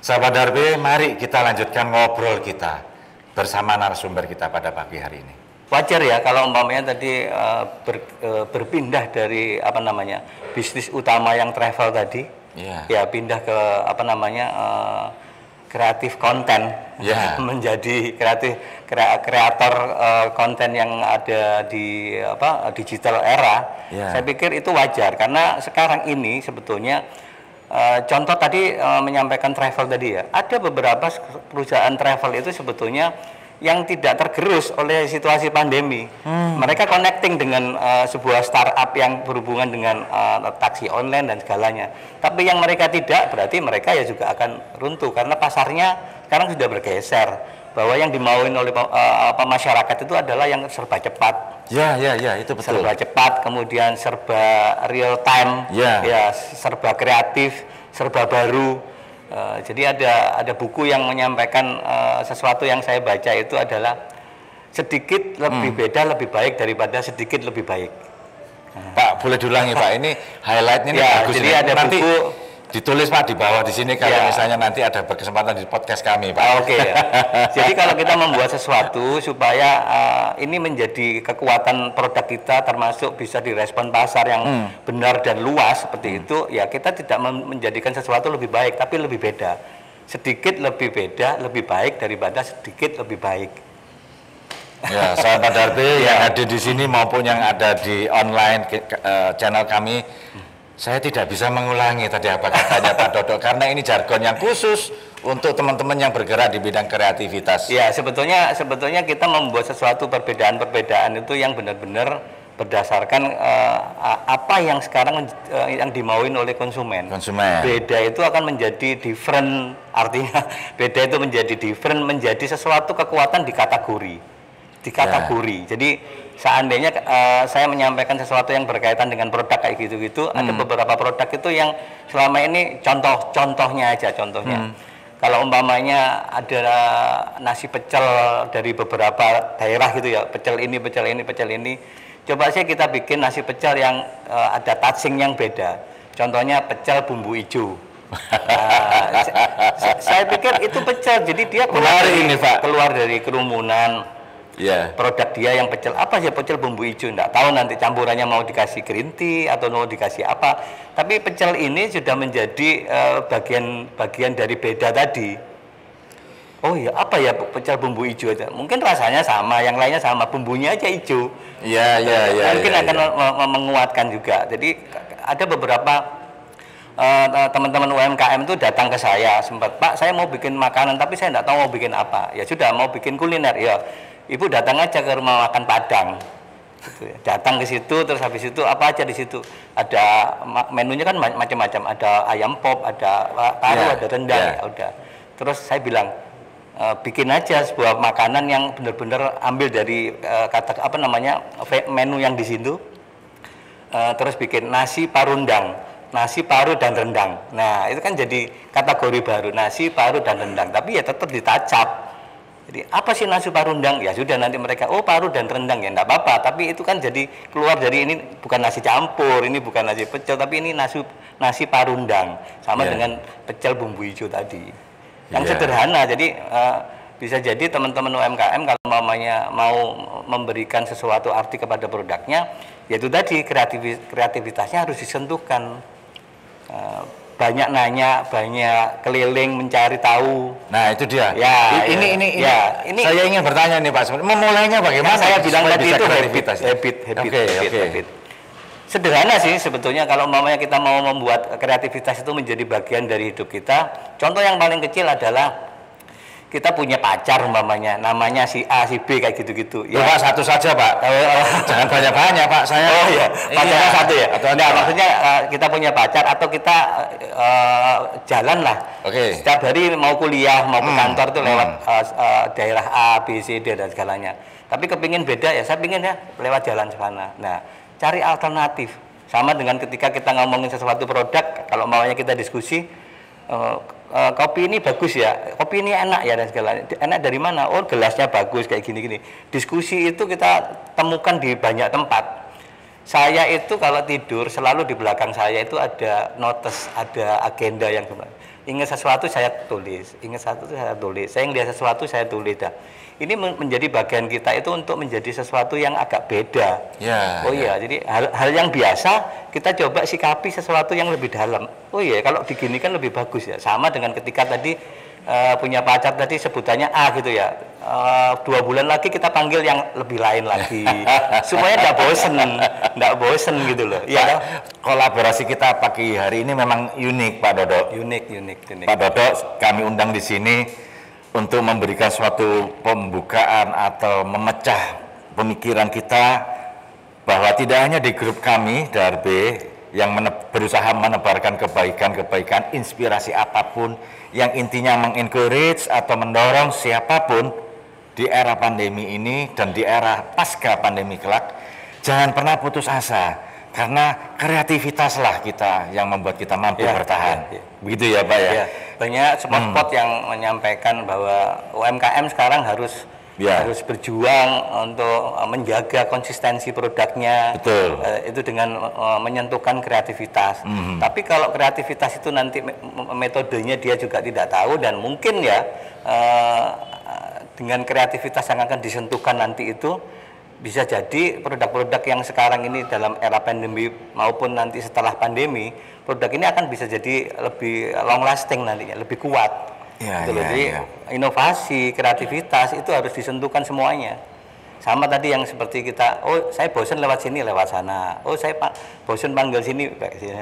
Sahabat Darbe, mari kita lanjutkan ngobrol kita bersama narasumber kita pada pagi hari ini. Wajar ya kalau umpamanya tadi berpindah dari bisnis utama yang travel tadi, ya pindah ke kreatif konten, menjadi kreator konten yang ada di digital era. Saya pikir itu wajar karena sekarang ini sebetulnya contoh tadi menyampaikan travel tadi ya, ada beberapa perusahaan travel itu sebetulnya yang tidak tergerus oleh situasi pandemi. Mereka connecting dengan sebuah startup yang berhubungan dengan taksi online dan segalanya. Tapi yang mereka tidak, berarti mereka ya juga akan runtuh karena pasarnya sekarang sudah bergeser. Bahwa yang dimauin oleh masyarakat itu adalah yang serba cepat. Ya, itu betul. Serba cepat, kemudian serba real time, serba kreatif, serba baru. Jadi ada buku yang menyampaikan sesuatu yang saya baca itu adalah sedikit lebih beda lebih baik daripada sedikit lebih baik. Pak, boleh diulangi Pak, ini highlightnya ini bagus. Jadi ini. ada nanti buku ditulis Pak di bawah di sini kalau misalnya nanti ada kesempatan di podcast kami Pak. Oke. Jadi kalau kita membuat sesuatu supaya ini menjadi kekuatan produk kita, termasuk bisa direspon pasar yang benar dan luas seperti itu, ya kita tidak menjadikan sesuatu lebih baik tapi lebih beda. Sedikit lebih beda lebih baik daripada sedikit lebih baik. Ya, sahabat Darbe yang ada di sini maupun yang ada di online channel kami, saya tidak bisa mengulangi tadi apa katanya Pak Dodo karena ini jargon yang khusus untuk teman-teman yang bergerak di bidang kreativitas. Ya, sebetulnya kita membuat sesuatu perbedaan-perbedaan itu yang benar-benar berdasarkan apa yang sekarang yang dimauin oleh konsumen. Beda itu akan menjadi different, artinya beda itu menjadi different, menjadi sesuatu kekuatan di kategori. Jadi seandainya saya menyampaikan sesuatu yang berkaitan dengan produk kayak gitu-gitu, ada beberapa produk itu yang selama ini contohnya. Kalau umpamanya ada nasi pecel dari beberapa daerah gitu ya, pecel ini, coba sih kita bikin nasi pecel yang ada touching yang beda. Contohnya pecel bumbu hijau. Saya pikir itu pecel, jadi dia keluar dari kerumunan. Produk dia yang pecel apa sih, pecel bumbu hijau, enggak tahu nanti campurannya mau dikasih green tea atau mau dikasih apa, tapi pecel ini sudah menjadi bagian dari beda tadi. Oh ya, apa ya pecel bumbu hijau aja, mungkin rasanya sama, yang lainnya sama, bumbunya aja hijau. Mungkin akan menguatkan juga. Jadi ada beberapa teman-teman UMKM itu datang ke saya, sempat, Pak saya mau bikin makanan tapi saya enggak tahu mau bikin apa. Ya sudah, mau bikin kuliner ya, Ibu datang aja ke rumah makan Padang, gitu ya. Datang ke situ, terus habis itu apa aja di situ ada menunya kan macam-macam, ada ayam pop, ada paru, ada rendang, ya udah. Terus saya bilang bikin aja sebuah makanan yang benar-benar ambil dari menu yang di situ. Terus bikin nasi parundang, nasi paru dan rendang. Nah itu kan jadi kategori baru, nasi paru dan rendang, tapi ya tetap ditacap. Jadi apa sih nasi parundang? Ya sudah, nanti mereka paru dan rendang, ya enggak apa-apa, tapi itu kan jadi keluar dari ini bukan nasi campur, ini bukan nasi pecel, tapi ini nasi parundang sama dengan pecel bumbu hijau tadi. Yang sederhana. Jadi bisa jadi teman-teman UMKM kalau mau memberikan sesuatu arti kepada produknya, yaitu tadi kreativitasnya harus disentuhkan. Banyak nanya, banyak keliling mencari tahu. Nah itu dia. Ini saya ingin bertanya nih Pak, memulainya bagaimana? Saya bilang tadi itu habit. Sederhana sih sebetulnya kalau umpamanya kita mau membuat kreativitas itu menjadi bagian dari hidup kita. Contoh yang paling kecil adalah kita punya pacar umpamanya, namanya si A, si B kayak gitu-gitu. Ya Pak, satu saja Pak. Jangan banyak-banyak Pak. Saya. Pacarnya satu ya. Nah, maksudnya kita punya pacar atau kita jalan lah. Setiap hari mau kuliah, mau ke kantor tuh lewat daerah A, B, C, D dan segalanya. Tapi kepingin beda ya, saya pingin ya lewat jalan sana. Nah, cari alternatif. Sama dengan ketika kita ngomongin sesuatu produk, kalau maunya kita diskusi. Kopi ini bagus ya, kopi ini enak ya dan segalanya. Enak dari mana? Oh gelasnya bagus kayak gini-gini. Diskusi itu kita temukan di banyak tempat. Saya itu kalau tidur selalu di belakang saya itu ada notes, ada agenda yang Ingat sesuatu saya tulis, saya ngelihat sesuatu saya tulis. Dah. Ini menjadi bagian kita itu untuk menjadi sesuatu yang agak beda. Ya, oh iya, jadi hal yang biasa kita coba sikapi sesuatu yang lebih dalam. Oh iya, kalau diginikan lebih bagus ya. Sama dengan ketika tadi punya pacar tadi sebutannya A gitu ya. 2 bulan lagi kita panggil yang lebih lain lagi. Supaya nggak bosen gitu loh. Ya, kolaborasi kita pagi hari ini memang unik, Pak Dodo. Unik. Pak Dodo kami undang di sini untuk memberikan suatu pembukaan atau memecah pemikiran kita bahwa tidak hanya di grup kami DRB yang berusaha menebarkan kebaikan, inspirasi apapun yang intinya mengencourage atau mendorong siapapun di era pandemi ini dan di era pasca pandemi kelak, jangan pernah putus asa karena kreativitaslah kita yang membuat kita mampu bertahan. Begitu ya Pak ya? Banyak spot-spot yang menyampaikan bahwa UMKM sekarang harus berjuang untuk menjaga konsistensi produknya. Betul. Itu dengan menyentuhkan kreativitas. Tapi kalau kreativitas itu nanti metodenya dia juga tidak tahu dan mungkin ya dengan kreativitas yang akan disentuhkan nanti itu bisa jadi produk-produk yang sekarang ini dalam era pandemi maupun nanti setelah pandemi, produk ini akan bisa jadi lebih long lasting nantinya, lebih kuat. Jadi inovasi, kreativitas itu harus disentuhkan semuanya. Sama tadi yang seperti kita, oh saya bosan lewat sini, lewat sana. Oh saya bosan panggil sini, kayak sini.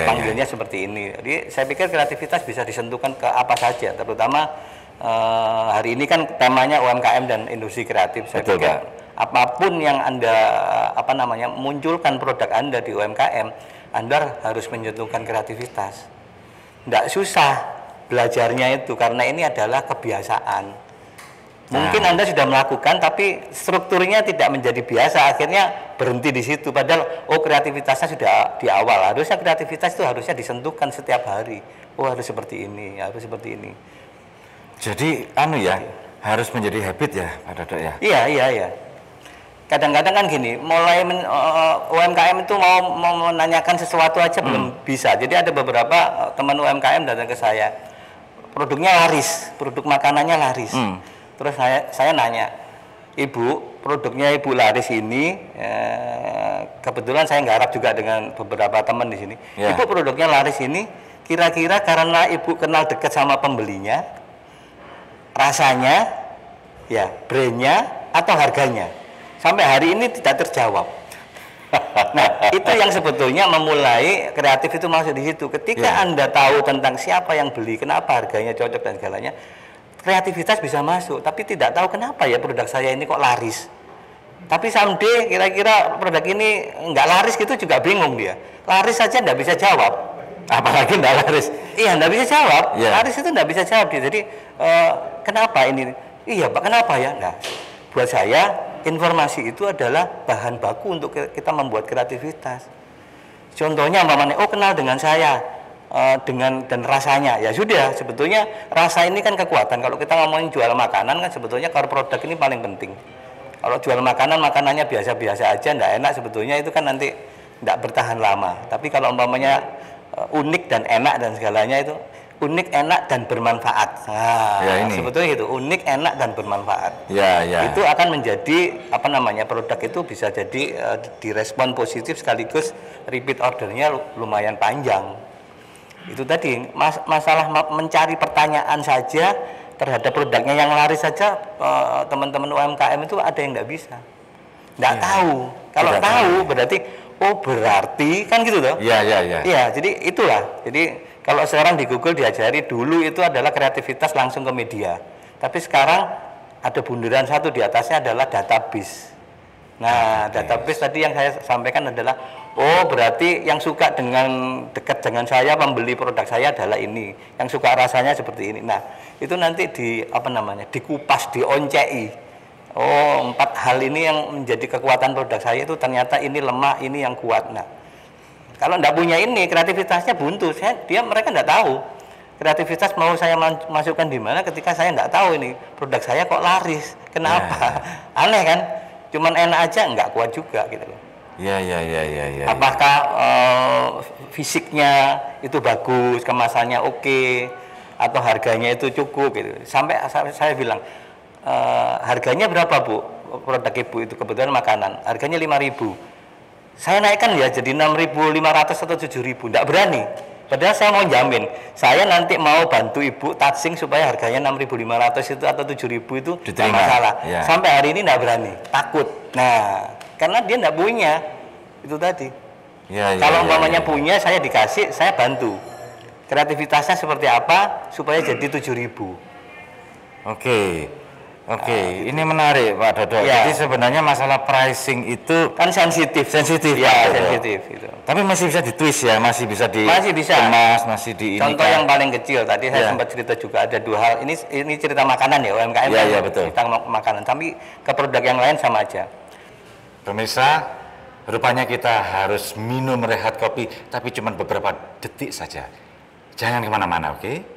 Panggilnya seperti ini. Jadi saya pikir kreativitas bisa disentuhkan ke apa saja, terutama hari ini kan temanya UMKM dan industri kreatif. Saya pikir apapun yang Anda munculkan produk Anda di UMKM, Anda harus menyentuhkan kreativitas. Tidak susah belajarnya itu karena ini adalah kebiasaan. Mungkin Anda sudah melakukan tapi strukturnya tidak menjadi biasa, akhirnya berhenti di situ. Padahal kreativitasnya sudah di awal. Harusnya kreativitas itu harusnya disentuhkan setiap hari. Oh harus seperti ini, harus seperti ini. Jadi harus menjadi habit ya Pak Dodo ya? Iya. Kadang-kadang kan gini, mulai UMKM itu mau menanyakan sesuatu aja belum bisa. Jadi ada beberapa teman UMKM datang ke saya, produknya laris, produk makanannya laris. Terus saya nanya, Ibu, produknya Ibu laris ini, kebetulan saya nggarap juga dengan beberapa teman di sini. Ibu produknya laris ini, kira-kira karena Ibu kenal dekat sama pembelinya, rasanya, brandnya, atau harganya? Sampai hari ini tidak terjawab. Nah, itu yang sebetulnya memulai kreatif itu masuk di situ. Ketika Anda tahu tentang siapa yang beli, kenapa harganya cocok dan segalanya, kreativitas bisa masuk. Tapi tidak tahu kenapa ya produk saya ini kok laris. Tapi someday kira-kira produk ini nggak laris gitu juga bingung dia. Laris saja nggak bisa jawab. Apalagi nggak laris. Iya, nggak bisa jawab. Laris itu nggak bisa jawab dia. Jadi kenapa ini? Iya Pak, kenapa ya? Nah, buat saya informasi itu adalah bahan baku untuk kita membuat kreativitas. Contohnya umpamanya, kenal dengan saya, dan rasanya, ya sudah. Sebetulnya rasa ini kan kekuatan. Kalau kita ngomongin jual makanan kan sebetulnya core produk ini paling penting. Kalau jual makanannya biasa-biasa aja, nggak enak sebetulnya itu kan nanti nggak bertahan lama. Tapi kalau umpamanya unik dan enak dan segalanya itu unik, enak dan bermanfaat. Sebetulnya itu unik, enak dan bermanfaat. Itu akan menjadi produk itu bisa jadi direspon positif sekaligus repeat ordernya lumayan panjang. Itu tadi masalah mencari pertanyaan saja terhadap produknya yang laris saja, teman-teman UMKM itu ada yang nggak bisa, nggak tahu. Kalau tahu berarti berarti kan gitu toh. Iya, jadi itulah. Jadi kalau sekarang di Google diajari, dulu itu adalah kreativitas langsung ke media. Tapi sekarang ada bundaran satu di atasnya adalah database. Nah, database tadi yang saya sampaikan adalah berarti yang suka dekat dengan saya, membeli produk saya adalah ini. Yang suka rasanya seperti ini. Nah, itu nanti dikupas, dioncei. 4 hal ini yang menjadi kekuatan produk saya itu ternyata ini lemah, ini yang kuat. Nah, kalau tidak punya ini, kreativitasnya buntu. Mereka tidak tahu kreativitas mau saya masukkan di mana ketika saya tidak tahu ini produk saya kok laris. Kenapa? Aneh kan? Cuman enak aja nggak kuat juga gitu loh. Ya. Apakah fisiknya itu bagus, kemasannya oke, atau harganya itu cukup gitu. Sampai saya bilang, harganya berapa Bu? Produk Ibu itu kebetulan makanan, harganya 5.000. Saya naikkan ya jadi 6.500 atau 7.000, enggak berani. Padahal saya mau jamin, saya nanti mau bantu Ibu touching supaya harganya 6.500 itu atau 7.000 itu tidak masalah. Ya. Sampai hari ini enggak berani, takut. Nah, karena dia enggak punya, itu tadi. Kalau umpamanya punya, saya dikasih, saya bantu. Kreativitasnya seperti apa supaya jadi 7.000. Oke, ini menarik Pak Dodo. Jadi sebenarnya masalah pricing itu kan sensitif ya, sensitif itu. Tapi masih bisa ditwist ya, masih bisa dikemas, masih di ini. Contoh yang paling kecil tadi saya sempat cerita juga ada 2 hal. Ini cerita makanan ya, UMKM. Iya, betul. Cerita makanan, tapi ke produk yang lain sama aja. Pemirsa, rupanya kita harus minum rehat kopi, tapi cuma beberapa detik saja. Jangan kemana-mana, oke?